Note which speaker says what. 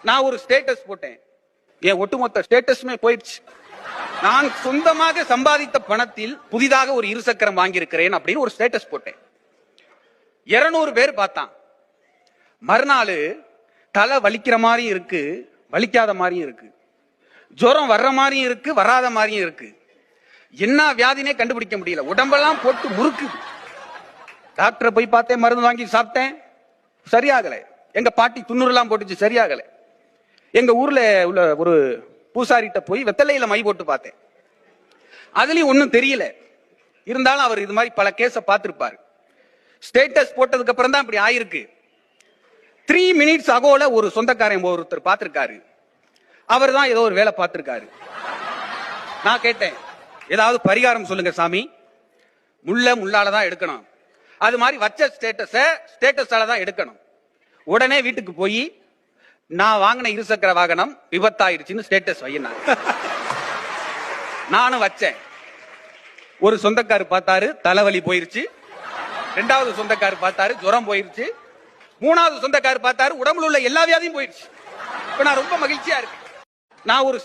Speaker 1: நான் ஒரு ஸ்டேட்டஸ் போட்டேன். என் ஒட்டுமொத்த ஸ்டேட்டஸுமே போயிடுச்சு. நான் சொந்தமாக சம்பாதித்த பணத்தில் புதிதாக ஒரு இருசக்கரம் வாங்கியிருக்கிறேன் அப்படின்னு ஒரு ஸ்டேட்டஸ் போட்டேன். 200 பேர் பார்த்தான். மறுநாள் தலை வலிக்கிற மாதிரியும் இருக்கு, வலிக்காத மாதிரியும் இருக்கு, ஜுரம் வர்ற மாதிரியும் இருக்கு, வராத மாதிரியும் இருக்கு. என்ன வியாதினே கண்டுபிடிக்க முடியல. உடம்பெல்லாம் போட்டு முறுக்குது. டாக்டரை போய் பார்த்தேன், மருந்து வாங்கி சாப்பிட்டேன், சரியாகல. எங்க பாட்டி துண்ணூறுலாம் போட்டுச்சு, சரியாகல. எங்க ஊர்ல உள்ள ஒரு பூசாரிட்ட போய் வெத்தலையில மை போட்டு பார்த்தேன், அதுலயும் ஒன்னும் தெரியல. இருந்தாலும் அவர் இது மாதிரி பல கேஸ பார்த்திருப்பாரு. ஸ்டேட்டஸ் போட்டதுக்கு அப்புறம் தான் இப்படி ஆயிருக்கு. 3 minutes அகோல ஒரு சொந்தக்காரன் ஒருத்தர் பார்த்திருக்காரு. அவர் தான் ஏதோ ஒரு வேலை பார்த்திருக்காரு. நான் கேட்டேன், ஏதாவது பரிகாரம் சொல்லுங்க சாமி. முள்ளால தான் எடுக்கணும், அது மாதிரி வச்ச ஸ்டேட்டஸால தான் எடுக்கணும். உடனே வீட்டுக்கு போய் நான் வாங்கின இருசக்கர வாகனம் விபத்தாயிருச்சுன்னு ஸ்டேட்டஸ் வையினாங்க. நானும் வச்சேன். ஒரு சொந்தக்காரு பார்த்தாரு, தலைவலி போயிருச்சு. 2வது சொந்தக்காரு பார்த்தாரு, ஜுரம் போயிருச்சு. 3வது சொந்தக்காரு பார்த்தாரு, உடம்புல உள்ள எல்லா வியாதியும் போயிருச்சு. இப்ப நான் ரொம்ப மகிழ்ச்சியா இருக்கேன். நான் ஒரு